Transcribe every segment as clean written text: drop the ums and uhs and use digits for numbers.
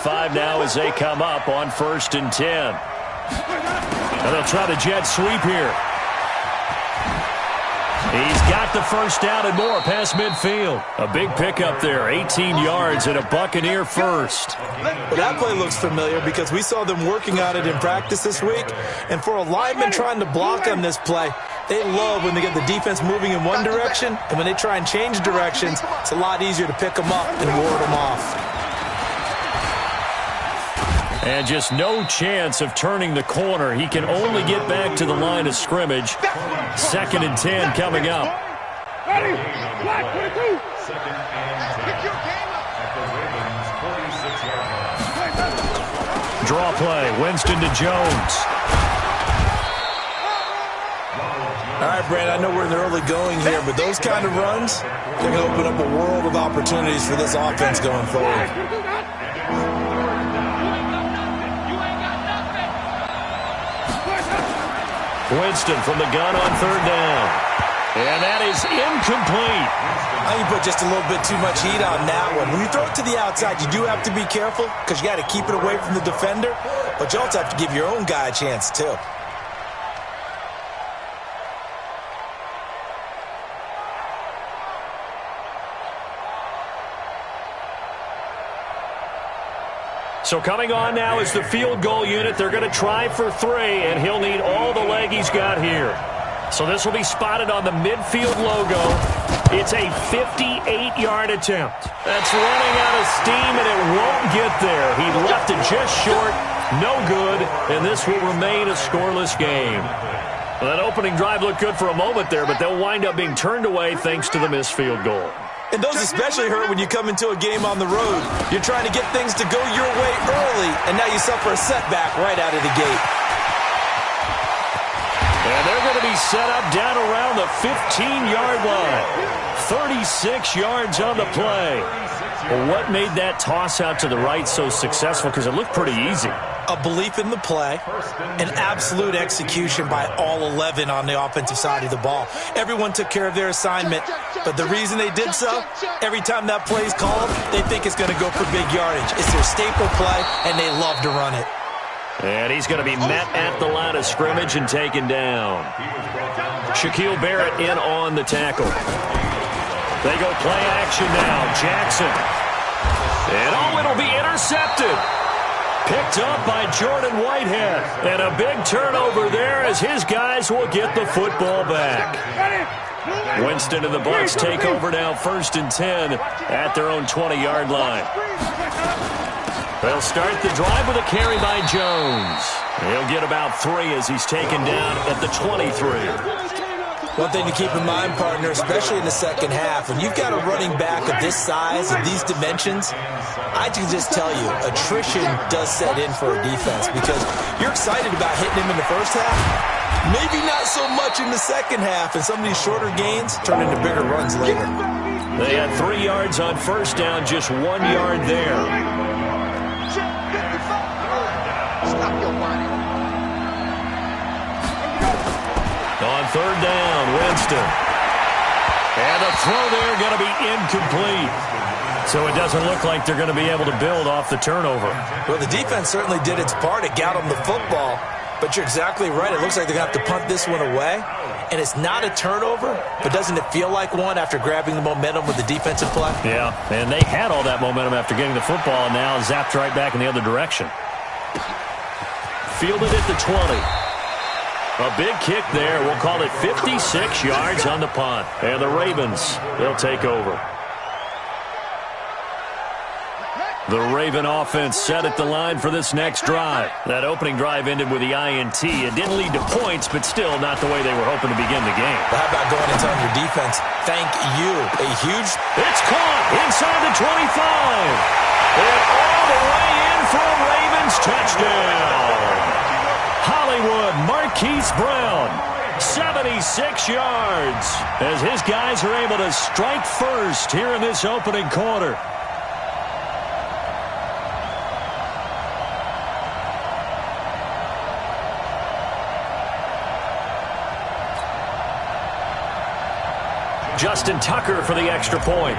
5 now as they come up on 1st and 10. And they'll try the jet sweep here. He's got the first down and more past midfield. A big pickup there, 18 yards and a Buccaneer first. Well, that play looks familiar because we saw them working on it in practice this week. And for a lineman trying to block on this play, they love when they get the defense moving in one direction, and when they try and change directions, it's a lot easier to pick them up and ward them off. And just no chance of turning the corner. He can only get back to the line of scrimmage. 2nd and 10 coming up. Ready? Draw play. Winston to Jones. All right, Brad, I know we're in the early going here, but those kind of runs, they're going to open up a world of opportunities for this offense going forward. Winston from the gun on 3rd down. And that is incomplete. I think you put just a little bit too much heat on that one. When you throw it to the outside, you do have to be careful because you got to keep it away from the defender, but you also have to give your own guy a chance too. So coming on now is the field goal unit. They're going to try for 3, and he'll need all the leg he's got here. So this will be spotted on the midfield logo. It's a 58-yard attempt. That's running out of steam, and it won't get there. He left it just short, no good, and this will remain a scoreless game. Well, that opening drive looked good for a moment there, but they'll wind up being turned away thanks to the missed field goal. And those especially hurt when you come into a game on the road. You're trying to get things to go your way early, and now you suffer a setback right out of the gate. And they're going to be set up down around the 15-yard line. 36 yards on the play. Well, what made that toss out to the right so successful? Because it looked pretty easy. A belief in the play, an absolute execution by all 11 on the offensive side of the ball. Everyone took care of their assignment, but the reason they did so, every time that play is called, they think it's going to go for big yardage. It's their staple play, and they love to run it. And he's going to be met at the line of scrimmage and taken down. Shaquille Barrett in on the tackle. They go play action now. Jackson. And it'll be intercepted. Picked up by Jordan Whitehead. And a big turnover there as his guys will get the football back. Winston and the Bucs take over now 1st and 10 at their own 20-yard line. They'll start the drive with a carry by Jones. He'll get about 3 as he's taken down at the 23. One thing to keep in mind, partner, especially in the second half, when you've got a running back of this size and these dimensions, I can just tell you, attrition does set in for a defense because you're excited about hitting him in the first half, maybe not so much in the second half, and some of these shorter gains turn into bigger runs later. They had 3 yards on 1st down, just 1 yard there. On 3rd down, Winston. And the throw there going to be incomplete. So it doesn't look like they're going to be able to build off the turnover. Well, the defense certainly did its part. It got them the football. But you're exactly right. It looks like they're going to have to punt this one away. And it's not a turnover, but doesn't it feel like one after grabbing the momentum with the defensive play? Yeah, and they had all that momentum after getting the football, and now zapped right back in the other direction. Fielded at the 20. A big kick there. We'll call it 56 yards on the punt. And the Ravens, they'll take over. The Raven offense set at the line for this next drive. That opening drive ended with the INT. It didn't lead to points, but still not the way they were hoping to begin the game. How about going and telling your defense, thank you. A huge... It's caught inside the 25. And all the way in for a Ravens touchdown. Hollywood Marquise Brown, 76 yards, as his guys are able to strike first here in this opening quarter. Justin Tucker for the extra point.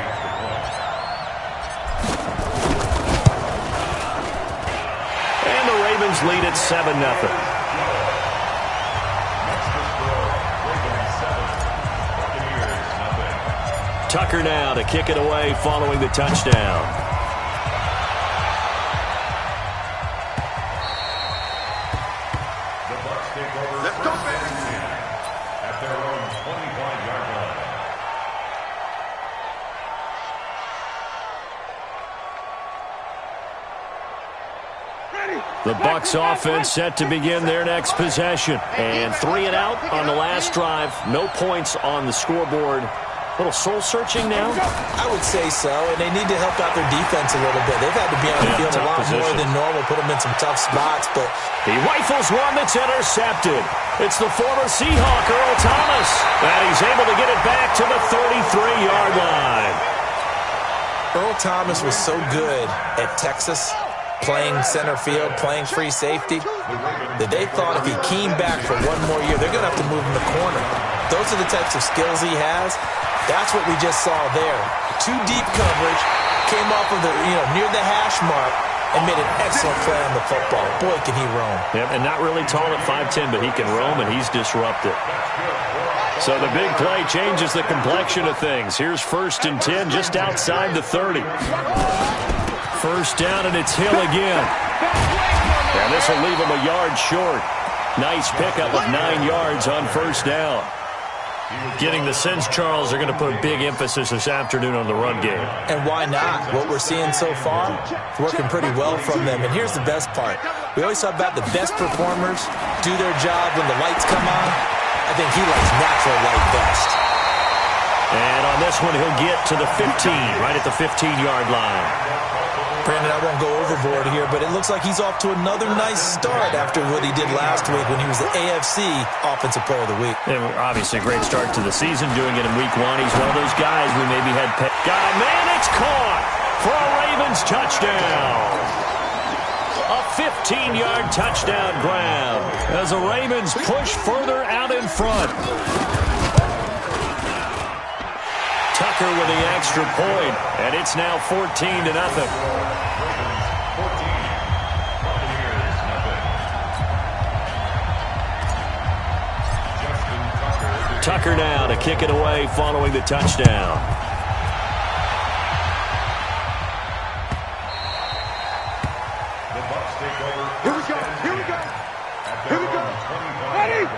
Ravens lead at 7-0. Tucker now to kick it away following the touchdown. Let's go, man. At their own 25-yard line. The Bucs offense set to begin their next possession. And 3 and out on the last drive. No points on the scoreboard. A little soul-searching now? I would say so, and they need to help out their defense a little bit. They've had to be on the field a lot more than normal, put them in some tough spots. But he rifles one that's intercepted. It's the former Seahawk, Earl Thomas, and he's able to get it back to the 33-yard line. Earl Thomas was so good at Texas, playing center field, playing free safety, that they thought if he came back for one more year, they're going to have to move him to corner. Those are the types of skills he has. That's what we just saw there. 2 deep coverage, came off of the, near the hash mark, and made an excellent play on the football. Boy, can he roam. Yep, and not really tall at 5'10", but he can roam, and he's disruptive. So the big play changes the complexion of things. Here's 1st and 10 just outside the 30. First down, and it's Hill again. And this will leave him a yard short. Nice pickup of 9 yards on first down. Getting the sense, Charles, they're going to put a big emphasis this afternoon on the run game. And why not? What we're seeing so far, it's working pretty well from them. And here's the best part. We always talk about the best performers do their job when the lights come on. I think he likes natural light best. And on this one, he'll get to the 15, right at the 15-yard line. Brandon, I won't go overboard here, but it looks like he's off to another nice start after what he did last week when he was the AFC Offensive Player of the Week. And obviously a great start to the season, doing it in week 1. He's one of those guys we maybe had. Man, it's caught for a Ravens touchdown. A 15-yard touchdown grab as the Ravens push further out in front. Tucker with the extra point, and it's now 14-0. Tucker now to kick it away following the touchdown.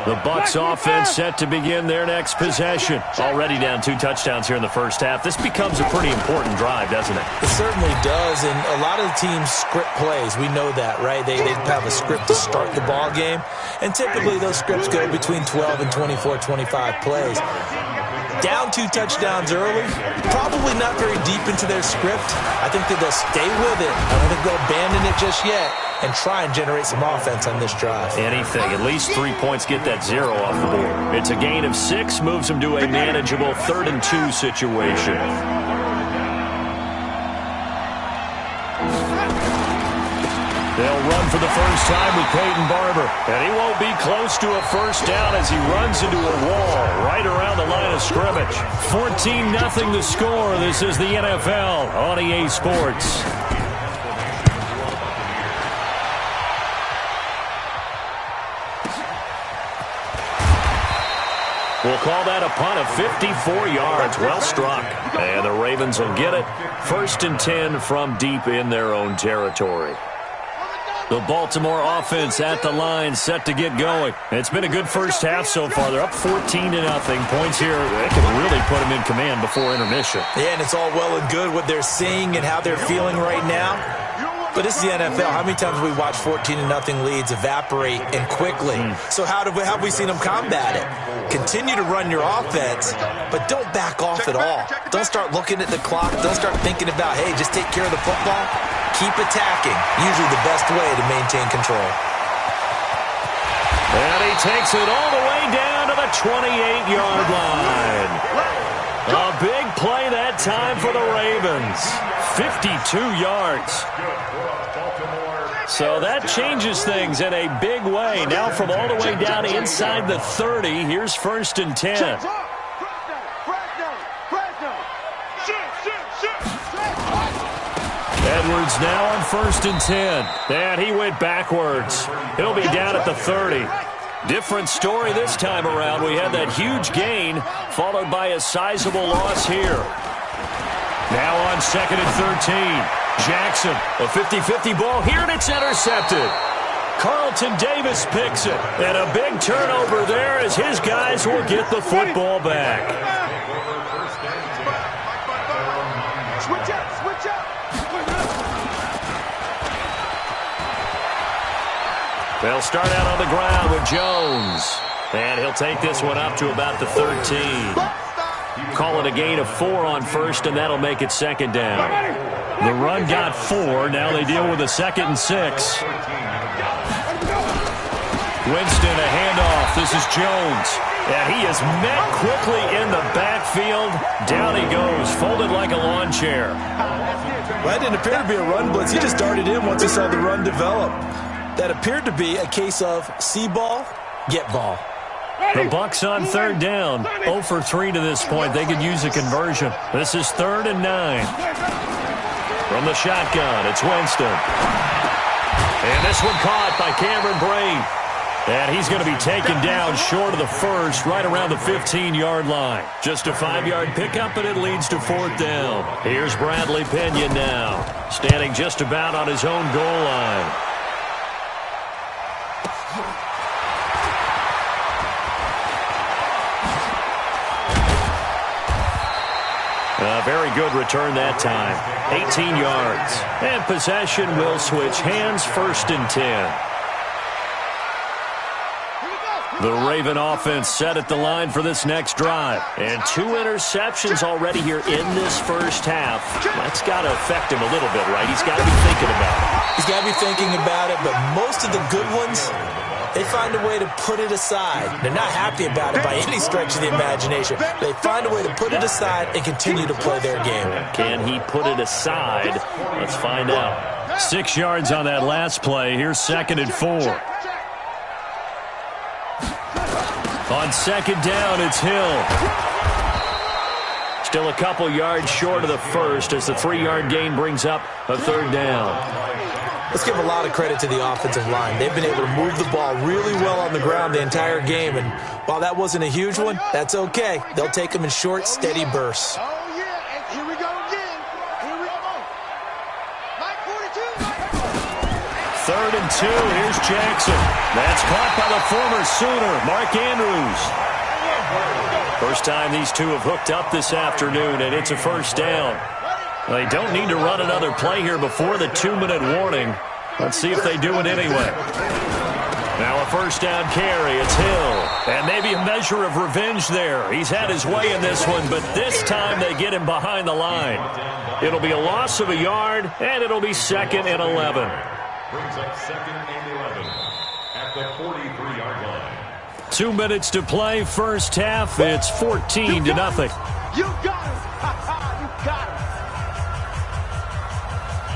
The Bucs offense set to begin their next possession. Already down 2 touchdowns here in the first half. This becomes a pretty important drive, doesn't it? It certainly does, and a lot of the teams script plays. We know that, right? They have a script to start the ball game, and typically those scripts go between 12 and 24, 25 plays. Down 2 touchdowns early, probably not very deep into their script. I think that they'll stay with it. I don't think they'll abandon it just yet and try and generate some offense on this drive. Anything. At least 3 points, get that 0 off the board. It's a gain of 6, moves them to a manageable 3rd and 2 situation. They'll run for the first time with Peyton Barber. And he won't be close to a first down as he runs into a wall right around the line of scrimmage. 14-0 the score. This is the NFL on EA Sports. We'll call that a punt of 54 yards. Well struck. And the Ravens will get it. 1st and 10 from deep in their own territory. The Baltimore offense at the line, set to get going. It's been a good first half so far. They're up 14-0. Points here, they can really put them in command before intermission. Yeah, and it's all well and good what they're seeing and how they're feeling right now. But this is the NFL. How many times have we watched 14-0 leads evaporate and quickly? So how have we seen them combat it? Continue to run your offense, but don't back off at all. Don't start looking at the clock. Don't start thinking about, hey, just take care of the football. Keep attacking. Usually the best way to maintain control. And he takes it all the way down to the 28-yard line. A big play that time for the Ravens. 52 yards. So that changes things in a big way. Now from all the way down inside the 30, here's 1st and 10. As Edwards now on 1st and 10. And he went backwards. He'll be down at the 30. Different story this time around. We had that huge gain, followed by a sizable loss here. Now on 2nd and 13. Jackson, a 50-50 ball here, and it's intercepted. Carlton Davis picks it. And a big turnover there as his guys will get the football back. Switch up. They'll start out on the ground with Jones. And he'll take this one up to about the 13. Call it a gain of 4 on 1st, and that'll make it 2nd down. The run got 4. Now they deal with a 2nd and 6. Winston, a handoff. This is Jones. And he is met quickly in the backfield. Down he goes, folded like a lawn chair. Well, that didn't appear to be a run blitz. He just darted in once he saw the run develop. That appeared to be a case of see ball, get ball. The Bucs on 3rd down. 0 for 3 to this point. They could use a conversion. This is 3rd and 9. From the shotgun, it's Winston. And this one caught by Cameron Brate. And he's going to be taken down short of the 1st, right around the 15-yard line. Just a 5-yard pickup, and it leads to 4th down. Here's Bradley Pena now, standing just about on his own goal line. A very good return that time. 18 yards. And possession will switch hands, 1st and 10. The Raven offense set at the line for this next drive. And 2 interceptions already here in this first half. That's got to affect him a little bit, right? He's got to be thinking about it. He's got to be thinking about it, but most of the good ones, they find a way to put it aside. They're not happy about it by any stretch of the imagination. They find a way to put it aside and continue to play their game. Can he put it aside? Let's find out. 6 yards on that last play. Here's 2nd and 4. On 2nd down, it's Hill. Still a couple yards short of the 1st as the 3-yard gain brings up a 3rd down. Let's give a lot of credit to the offensive line. They've been able to move the ball really well on the ground the entire game, and while that wasn't a huge one, that's okay. They'll take them in short, steady bursts. Oh, yeah, and here we go again. Here we go. Mike 42. 3rd and 2, here's Jackson. That's caught by the former Sooner, Mark Andrews. First time these two have hooked up this afternoon, and it's a 1st down. They don't need to run another play here before the 2-minute warning. Let's see if they do it anyway. Now a 1st down carry. It's Hill. And maybe a measure of revenge there. He's had his way in this one, but this time they get him behind the line. It'll be a loss of a yard, and it'll be 2nd and 11. Brings up 2nd and 11 at the 43-yard line. 2 minutes to play, first half. It's 14-0. You got it. You got it.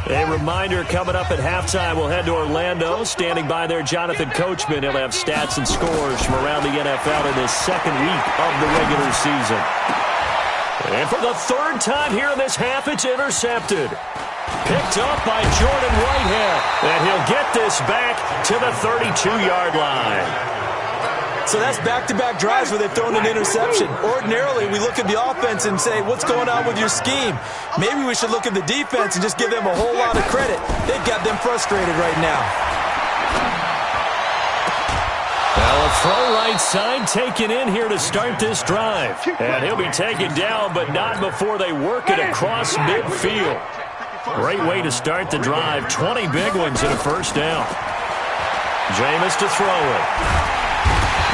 A reminder coming up at halftime, we'll head to Orlando. Standing by there, Jonathan Coachman. He'll have stats and scores from around the NFL in his 2nd week of the regular season. And for the 3rd time here in this half, it's intercepted. Picked up by Jordan Whitehead. And he'll get this back to the 32-yard line. So that's back-to-back drives where they've thrown an interception. Ordinarily, we look at the offense and say, what's going on with your scheme? Maybe we should look at the defense and just give them a whole lot of credit. They've got them frustrated right now. Well, a throw right side taken in here to start this drive. And he'll be taken down, but not before they work it across midfield. Great way to start the drive. 20 big ones in a 1st down. Jameis to throw it.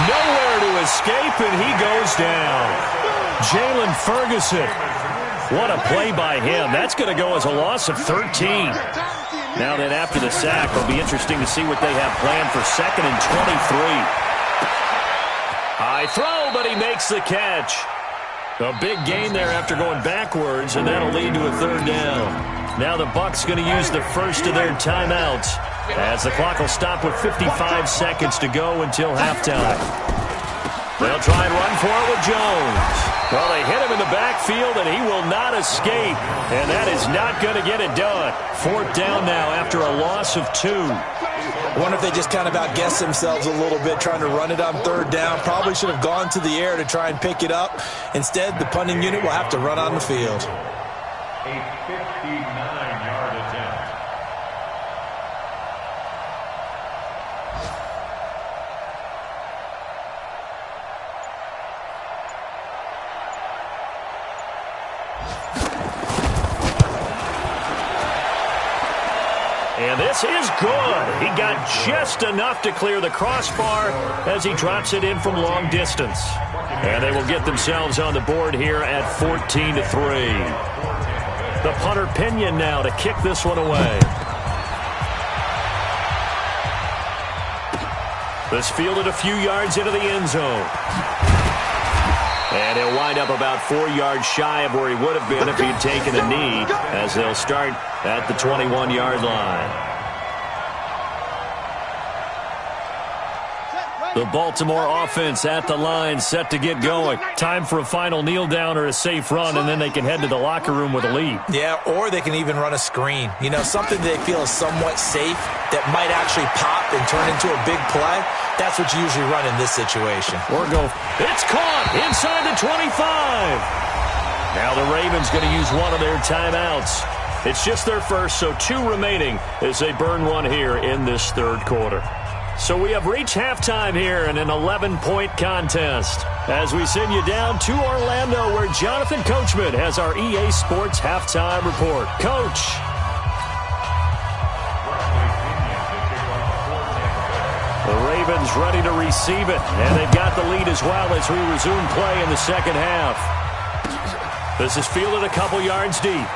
Nowhere to escape, and he goes down. Jalen Ferguson. What a play by him. That's going to go as a loss of 13. Now then, after the sack, it'll be interesting to see what they have planned for 2nd and 23. High throw, but he makes the catch. A big gain there after going backwards, and that'll lead to a 3rd down. Now the Bucs going to use the first of their timeouts, as the clock will stop with 55 seconds to go until halftime. They'll try and run for it with Jones. Well, they hit him in the backfield, and he will not escape. And that is not going to get it done. 4th down now after a loss of 2. I wonder if they just kind of outguessed themselves a little bit trying to run it on 3rd down. Probably should have gone to the air to try and pick it up. Instead, the punting unit will have to run on the field. A 59-yard attempt. And this is good. He got just enough to clear the crossbar as he drops it in from long distance. And they will get themselves on the board here at 14-3. The punter Pinion now to kick this one away. This fielded a few yards into the end zone. And he'll wind up about 4 yards shy of where he would have been if he'd taken a knee, as they'll start at the 21-yard line. The Baltimore offense at the line, set to get going. Time for a final kneel down or a safe run, and then they can head to the locker room with a lead. Yeah, or they can even run a screen. You know, something they feel is somewhat safe that might actually pop and turn into a big play. That's what you usually run in this situation. Or go. It's caught inside the 25. Now the Ravens going to use one of their timeouts. It's just their first, so 2 remaining as they burn one here in this 3rd quarter. So we have reached halftime here in an 11-point contest as we send you down to Orlando, where Jonathan Coachman has our EA Sports halftime report. Coach. The Ravens ready to receive it, and they've got the lead as well as we resume play in the second half. This is fielded a couple yards deep.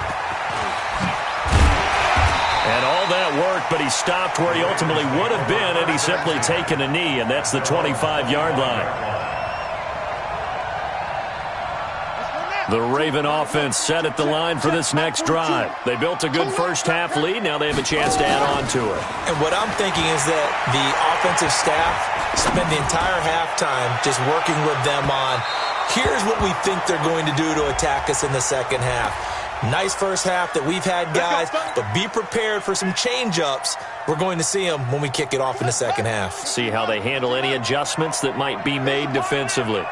And all that worked, but he stopped where he ultimately would have been had he simply taken a knee, and that's the 25-yard line. The Raven offense set at the line for this next drive. They built a good first-half lead. Now they have a chance to add on to it. And what I'm thinking is that the offensive staff spend the entire halftime just working with them on, here's what we think they're going to do to attack us in the second half. Nice first half that we've had, guys, but be prepared for some change-ups. We're going to see them when we kick it off in the second half. See how they handle any adjustments that might be made defensively.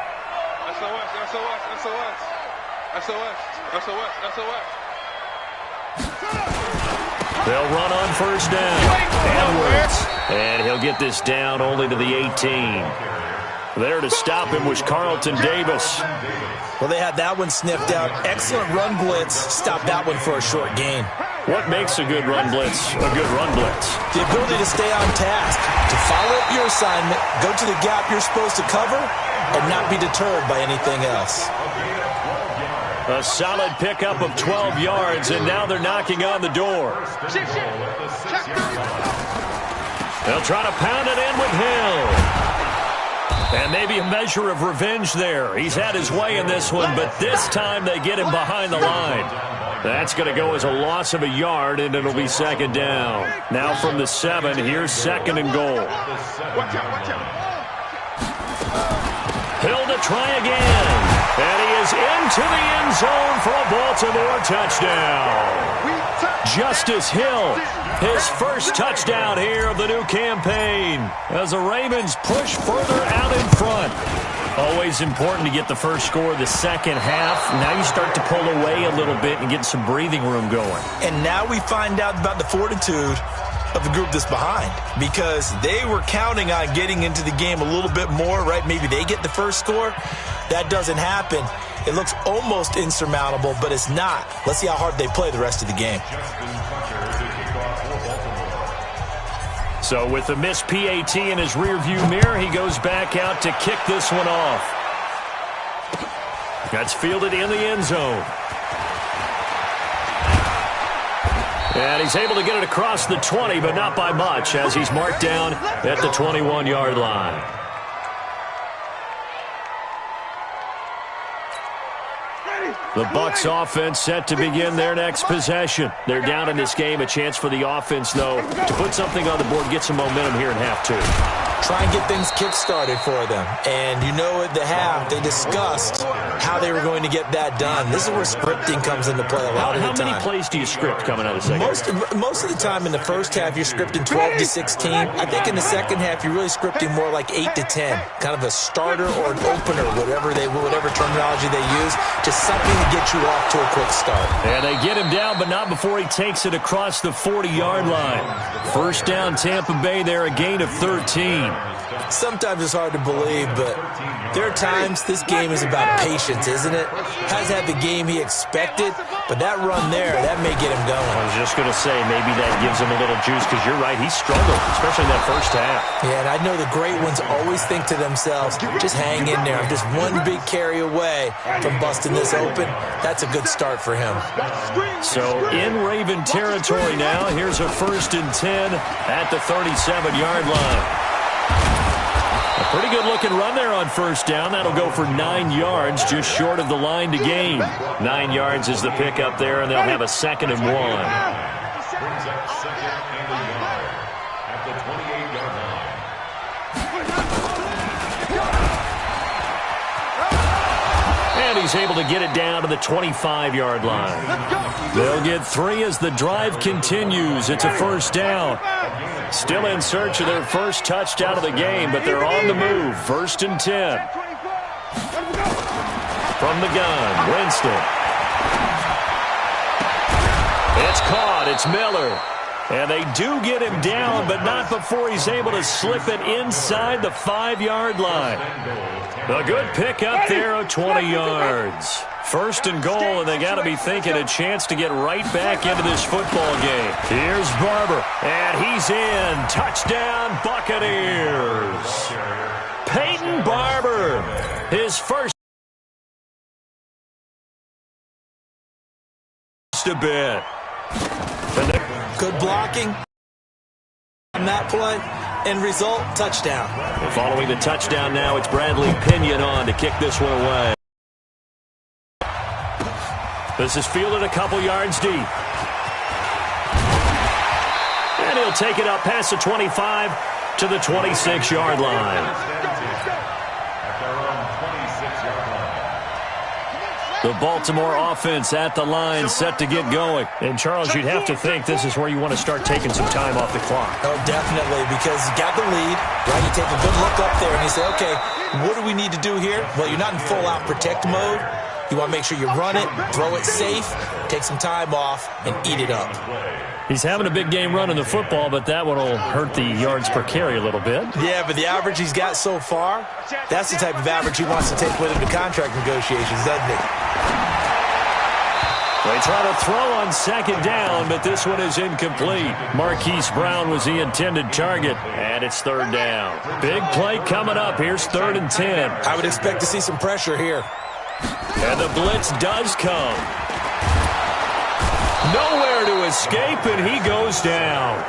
They'll run on first down. Edwards. And he'll get this down only to the 18. There to stop him was Carlton Davis. Well, they had that one sniffed out. Excellent run blitz. Stopped that one for a short gain. What makes a good run blitz a good run blitz? The ability to stay on task, to follow up your assignment, go to the gap you're supposed to cover, and not be deterred by anything else. A solid pickup of 12 yards, and now they're knocking on the door. They'll try to pound it in with Hill. And maybe a measure of revenge there. He's had his way in this one, but this time they get him behind the line. That's going to go as a loss of a yard, and it'll be second down. Now from the 7, here's 2nd and goal. Hill to try again. And he is into the end zone for a Baltimore touchdown. Justice Hill, his first touchdown here of the new campaign as the Ravens push further out in front. Always important to get the first score of the second half. Now you start to pull away a little bit and get some breathing room going. And now we find out about the fortitude of the group that's behind, because they were counting on getting into the game a little bit more, right? Maybe they get the first score. That doesn't happen. It looks almost insurmountable, but it's not. Let's see how hard they play the rest of the game. So with the missed PAT in his rearview mirror, he goes back out to kick this one off. That's fielded in the end zone. And he's able to get it across the 20, but not by much, as he's marked down at the 21-yard line. The Bucs offense set to begin their next possession. They're down in this game. A chance for the offense, though, to put something on the board, get some momentum here in half 2. try and get things kick-started for them. And you know at the half, they discussed how they were going to get that done. This is where scripting comes into play a lot of the time. How many plays do you script coming out of the second? Most of the time in the first half, you're scripting 12 to 16. I think in the second half, you're really scripting more like 8 to 10. Kind of a starter or an opener, whatever terminology they use. Just something to get you off to a quick start. And they get him down, but not before he takes it across the 40-yard line. First down, Tampa Bay there, a gain of 13. Sometimes it's hard to believe, but there are times this game is about patience, isn't it? Has had the game he expected, but that run there, that may get him going. I was just going to say, maybe that gives him a little juice, because you're right, he struggled, especially in that first half. Yeah, and I know the great ones always think to themselves, just hang in there. I'm just one big carry away from busting this open. That's a good start for him. So in Raven territory now, here's a 1st and 10 at the 37-yard line. A pretty good-looking run there on first down. That'll go for 9 yards, just short of the line to gain. 9 yards is the pickup there, and they'll have a 2nd and 1. Brings up 2nd and 1 at the 28-yard line. And he's able to get it down to the 25-yard line. They'll get 3 as the drive continues. It's a first down. Still in search of their first touchdown of the game, but they're on the move. 1st and 10. From the gun, Winston. It's caught. It's Miller. And they do get him down, but not before he's able to slip it inside the 5-yard line. A good pickup there of 20 yards. 1st and goal, and they got to be thinking a chance to get right back into this football game. Here's Barber, and he's in. Touchdown, Buccaneers. Peyton Barber, his first a bit. Good blocking on that play. End result, touchdown. Following the touchdown now, it's Bradley Pinion on to kick this one away. This is fielded a couple yards deep. And he'll take it up past the 25 to the 26-yard line. The Baltimore offense at the line, set to get going. And, Charles, you'd have to think this is where you want to start taking some time off the clock. Oh, definitely, because you got the lead, right? You take a good look up there and you say, okay, what do we need to do here? Well, you're not in full-out protect mode. You want to make sure you run it, throw it safe, take some time off, and eat it up. He's having a big game running the football, but that one will hurt the yards per carry a little bit. Yeah, but the average he's got so far, that's the type of average he wants to take with him to contract negotiations, doesn't he? They try to throw on 2nd down, but this one is incomplete. Marquise Brown was the intended target, and it's 3rd down. Big play coming up. Here's 3rd and 10. I would expect to see some pressure here. And the blitz does come. Nowhere to escape, and he goes down.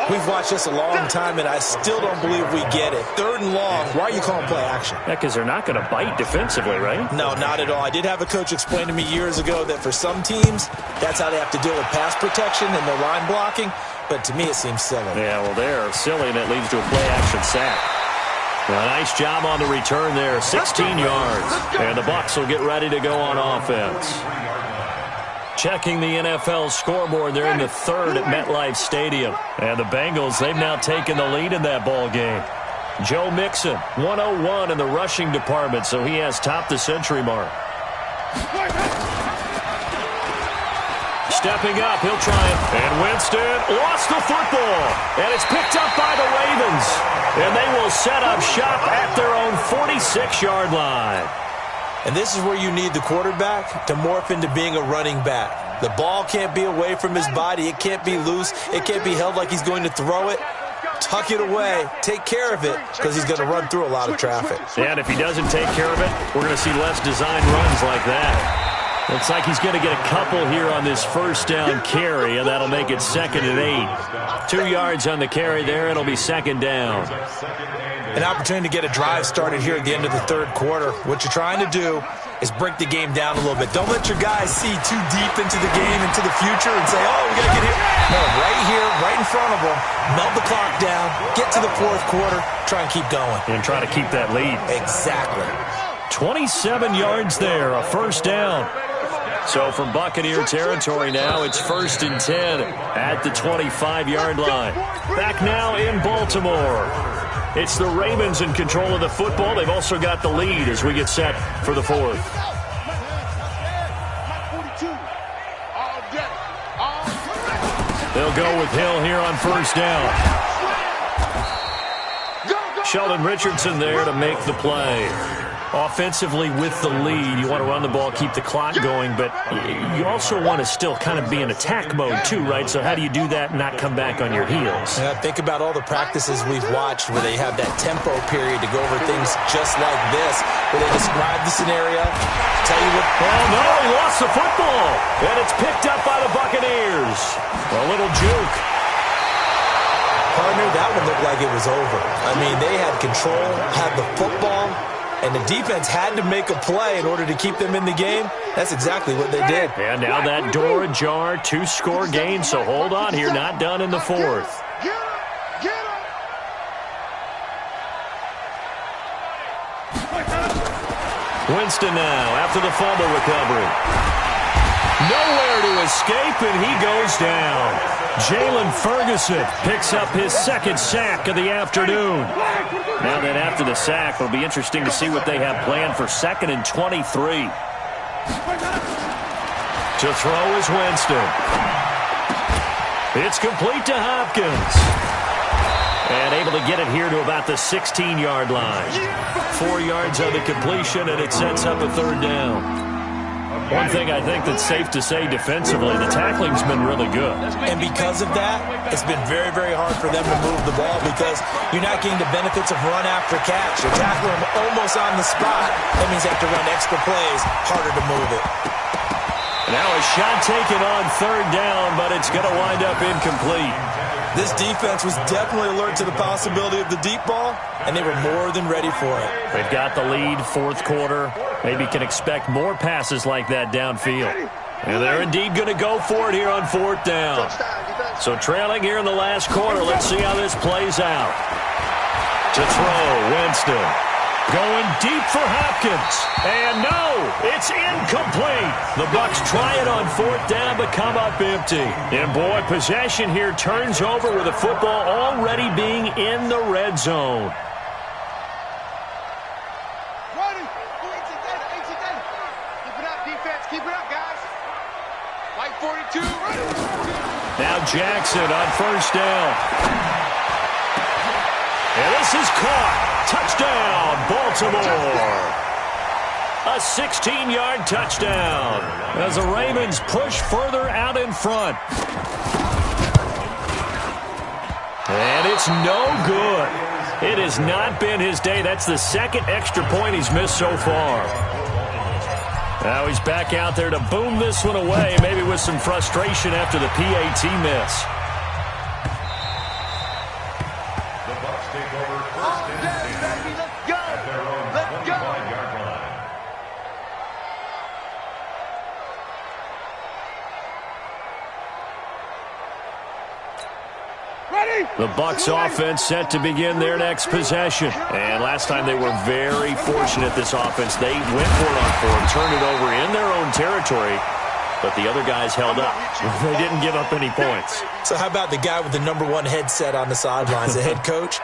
We've watched this a long time, and I still don't believe we get it. 3rd and long. Why are you calling play action? Yeah, because they're not going to bite defensively, right? No, not at all. I did have a coach explain to me years ago that for some teams, that's how they have to deal with pass protection and their line blocking. But to me, it seems silly. Yeah, well, they're silly, and it leads to a play-action sack. A nice job on the return there, 16 yards. And the Bucs will get ready to go on offense. Checking the NFL scoreboard, they're in the 3rd at MetLife Stadium. And the Bengals, they've now taken the lead in that ball game. Joe Mixon, 101 in the rushing department, so he has topped the century mark. Stepping up, he'll try it. And Winston lost the football. And it's picked up by the Ravens. And they will set up shop at their own 46-yard line. And this is where you need the quarterback to morph into being a running back. The ball can't be away from his body. It can't be loose. It can't be held like he's going to throw it. Tuck it away. Take care of it because he's going to run through a lot of traffic. Yeah, and if he doesn't take care of it, we're going to see less design runs like that. Looks like he's going to get a couple here on this first down carry, and that'll make it 2nd and 8. 2 yards on the carry there. It'll be 2nd down. An opportunity to get a drive started here at the end of the 3rd quarter. What you're trying to do is break the game down a little bit. Don't let your guys see too deep into the game, into the future, and say, oh, we got to get here. No, right here, right in front of them, melt the clock down, get to the fourth quarter, try and keep going. And try to keep that lead. Exactly. 27 yards there, a first down. So from Buccaneer territory now, it's 1st and 10 at the 25-yard line. Back now in Baltimore. It's the Ravens in control of the football. They've also got the lead as we get set for the fourth. They'll go with Hill here on first down. Sheldon Richardson there to make the play. Offensively with the lead, you want to run the ball, keep the clock going, but you also want to still kind of be in attack mode too, right? So how do you do that and not come back on your heels? Yeah, think about all the practices we've watched where they have that tempo period to go over things just like this, where they describe the scenario, tell you what... Oh, no, he lost the football, and it's picked up by the Buccaneers. A little juke. Partner, that one looked like it was over. I mean, they had control, had the football, and the defense had to make a play in order to keep them in the game. That's exactly what they did. And now that door ajar, 2-score game, so hold on here, not done in the fourth. Winston now after the fumble recovery. Nowhere to escape, and he goes down. Jalen Ferguson picks up his second sack of the afternoon. Now that after the sack, it'll be interesting to see what they have planned for 2nd and 23. To throw is Winston. It's complete to Hopkins. And able to get it here to about the 16-yard line. 4 yards of the completion, and it sets up a third down. One thing I think that's safe to say defensively, the tackling's been really good. And because of that, it's been very, very hard for them to move the ball because you're not getting the benefits of run after catch. You're tackling them almost on the spot. That means they have to run extra plays, harder to move it. Now a shot taken on third down, but it's going to wind up incomplete. This defense was definitely alert to the possibility of the deep ball, and they were more than ready for it. They've got the lead, fourth quarter. Maybe can expect more passes like that downfield. And they're indeed going to go for it here on fourth down. So trailing here in the last quarter, let's see how this plays out. To throw, Winston. Going deep for Hopkins. And no, it's incomplete. The Bucs try it on fourth down, but come up empty. And boy, possession here turns over with the football already being in the red zone. Keep it up, defense. Keep it up, guys. Like 42. Now Jackson on first down. And this is caught. Touchdown, Baltimore. A 16-yard touchdown as the Ravens push further out in front. And it's no good. It has not been his day. That's the second extra point he's missed so far. Now he's back out there to boom this one away, maybe with some frustration after the PAT miss. The Bucs offense set to begin their next possession. And last time they were very fortunate, this offense. They went for it on fourth, turned it over in their own territory, but the other guys held up. They didn't give up any points. So how about the guy with the #1 headset on the sidelines, the head coach?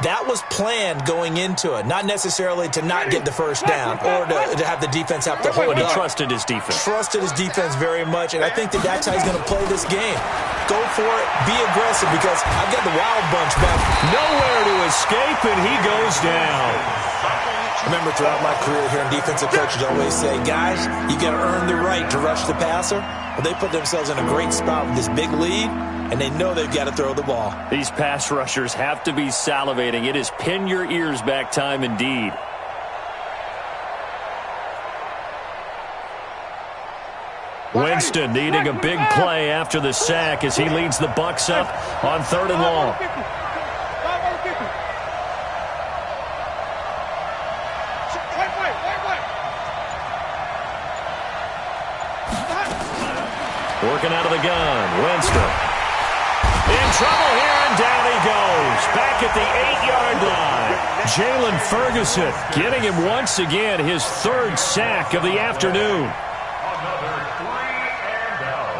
That was planned going into it, not necessarily to not get the first down or to have the defense have to hold up. But he trusted his defense. Trusted his defense very much, and I think that's how he's going to play this game. Go for it, be aggressive, because I've got the wild bunch back. Nowhere to escape, and he goes down. I remember throughout my career hearing defensive coaches always say, guys, you got to earn the right to rush the passer. Well, they put themselves in a great spot with this big lead, and they know they've got to throw the ball. These pass rushers have to be salivating. It is pin your ears back time indeed. Winston needing a big play after the sack as he leads the Bucs up on 3rd and long. Working out of the gun. Winston. In trouble here, and down he goes. Back at the 8-yard line. Jalen Ferguson getting him once again his third sack of the afternoon. Another 3 and out.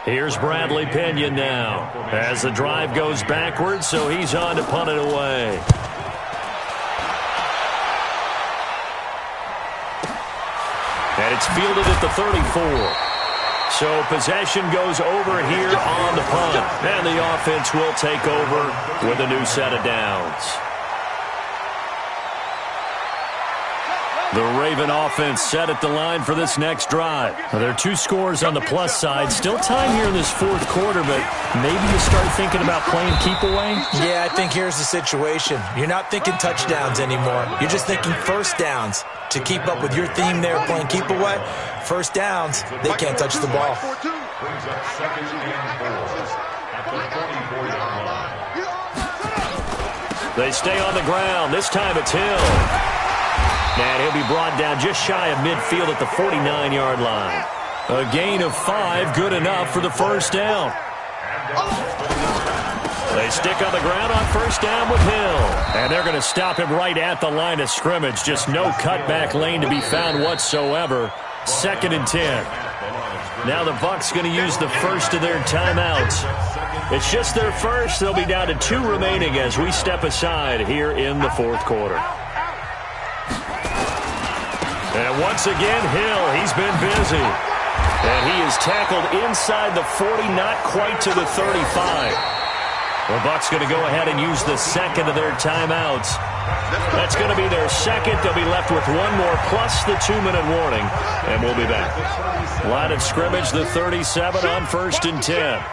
Here's Bradley Pinion now as the drive goes backwards, so he's on to punt it away. And it's fielded at the 34. So possession goes over here on the punt. And the offense will take over with a new set of downs. The Raven offense set at the line for this next drive. Now, there are 2 scores on the plus side. Still time here in this fourth quarter, but maybe you start thinking about playing keep away? Yeah, I think here's the situation. You're not thinking touchdowns anymore. You're just thinking first downs. To keep up with your theme there, playing keep away, first downs, they can't touch the ball. Brings up 2nd and 4 at the 24-yard line. They stay on the ground. This time it's Hill. And he'll be brought down just shy of midfield at the 49-yard line. A gain of 5, good enough for the first down. They stick on the ground on first down with Hill. And they're going to stop him right at the line of scrimmage. Just no cutback lane to be found whatsoever. 2nd and 10. Now the Bucs going to use the first of their timeouts. It's just their first. They'll be down to 2 remaining as we step aside here in the fourth quarter. And once again, Hill, he's been busy. And he is tackled inside the 40, not quite to the 35. The Bucs going to go ahead and use the second of their timeouts. That's going to be their second. They'll be left with 1 more plus the 2-minute warning. And we'll be back. Line of scrimmage, the 37 on 1st and 10.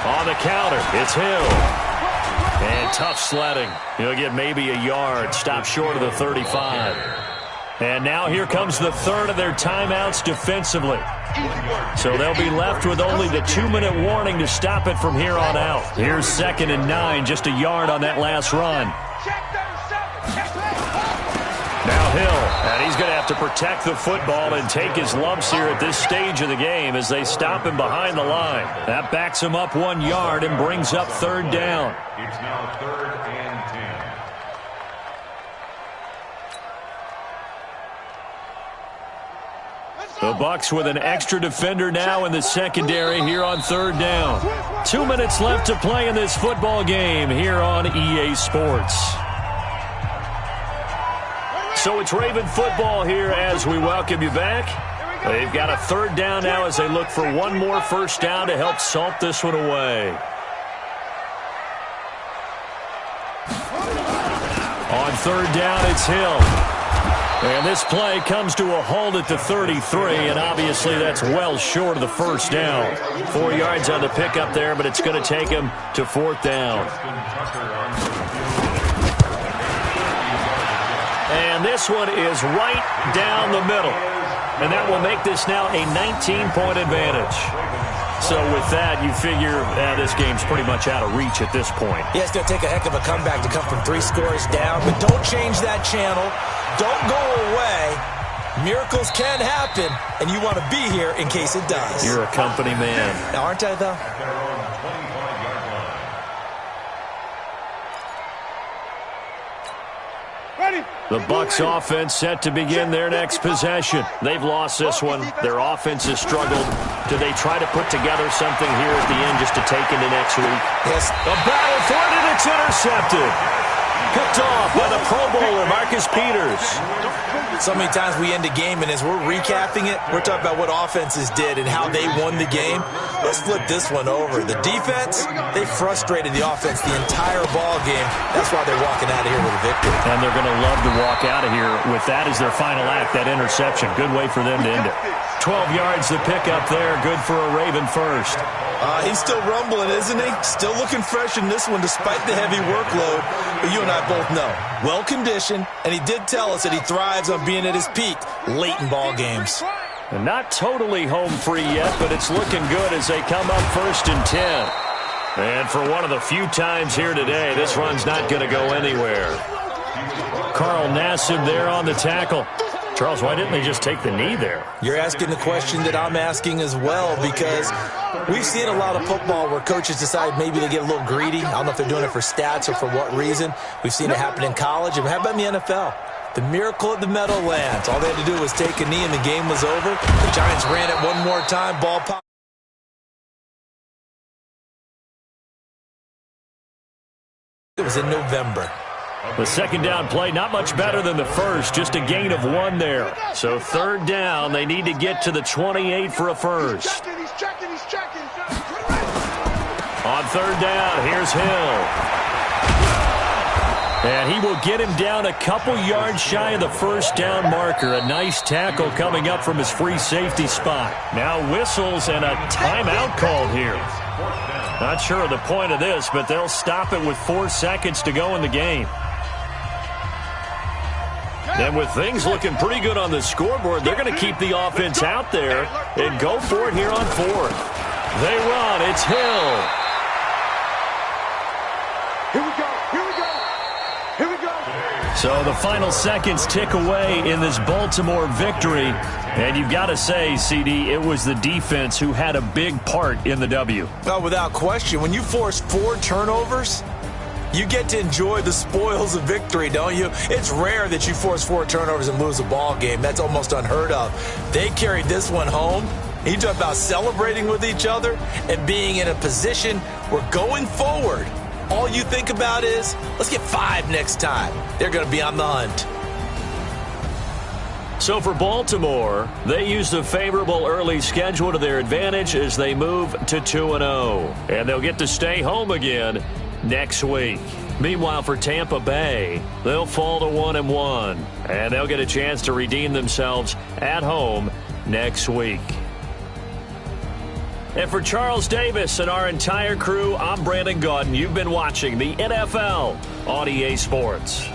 On the counter, it's Hill. And tough sledding. He'll get maybe a yard. Stop short of the 35. And now here comes the third of their timeouts defensively. So they'll be left with only the 2-minute warning to stop it from here on out. Here's 2nd and 9, just a yard on that last run. Now Hill, and he's going to have to protect the football and take his lumps here at this stage of the game as they stop him behind the line. That backs him up 1 yard and brings up 3rd down. It's now 3rd and 10. The Bucs with an extra defender now in the secondary here on 3rd down. 2 minutes left to play in this football game here on EA Sports. So it's Raven football here as we welcome you back. They've got a 3rd down now as they look for 1 more first down to help salt this one away. On 3rd down, it's Hill. And this play comes to a halt at the 33, and obviously that's well short of the first down. 4 yards on the pickup there, but it's going to take him to 4th down. And this one is right down the middle. And that will make this now a 19-point advantage. So with that, you figure this game's pretty much out of reach at this point. Yeah, it's going to take a heck of a comeback to come from 3 scores down. But don't change that channel. Don't go away. Miracles can happen, and you want to be here in case it does. You're a company man. Now, aren't I, though? The Bucs offense set to begin their next possession. They've lost this one. Their offense has struggled. Do they try to put together something here at the end just to take into next week? Yes. A battle for it, and it's intercepted. Picked off by the Pro Bowler, Marcus Peters. So many times we end a game, and as we're recapping it, we're talking about what offenses did and how they won the game. Let's flip this one over. The defense, they frustrated the offense the entire ball game. That's why they're walking out of here with a victory. And they're going to love to walk out of here with that as their final act, that interception. Good way for them to end it. 12 yards to pick up there. Good for a Raven first. He's still rumbling, isn't he? Still looking fresh in this one despite the heavy workload. But you and I both know, well-conditioned, and he did tell us that he thrives on being at his peak late in ball games. And not totally home free yet, but it's looking good as they come up 1st and 10. And for one of the few times here today, this run's not going to go anywhere. Carl Nassib there on the tackle. Charles, why didn't they just take the knee there? You're asking the question that I'm asking as well, because we've seen a lot of football where coaches decide maybe they get a little greedy. I don't know if they're doing it for stats or for what reason. We've seen it happen in college. And how about in the NFL? The miracle of the Meadowlands. All they had to do was take a knee and the game was over. The Giants ran it one more time. Ball pop. It was in November. The second down play, not much better than the first, just a gain of 1 there. So 3rd down, they need to get to the 28 for a first. He's checking. On 3rd down, here's Hill. And he will get him down a couple yards shy of the 1st down marker. A nice tackle coming up from his free safety spot. Now whistles and a timeout called here. Not sure of the point of this, but they'll stop it with 4 seconds to go in the game. And with things looking pretty good on the scoreboard, they're going to keep the offense out there and go for it here on 4th. They run. It's Hill. Here we go. So the final seconds tick away in this Baltimore victory. And you've got to say, CD, it was the defense who had a big part in the W. No, without question. When you force 4 turnovers, you get to enjoy the spoils of victory, don't you? It's rare that you force 4 turnovers and lose a ball game. That's almost unheard of. They carried this one home. You talk about celebrating with each other and being in a position where going forward, all you think about is, let's get 5 next time. They're going to be on the hunt. So for Baltimore, they used a favorable early schedule to their advantage as they move to 2-0. And they'll get to stay home again next week. Meanwhile, for Tampa Bay, they'll fall to 1-1. And they'll get a chance to redeem themselves at home next week. And for Charles Davis and our entire crew, I'm Brandon Gaudin. You've been watching the NFL on EA Sports.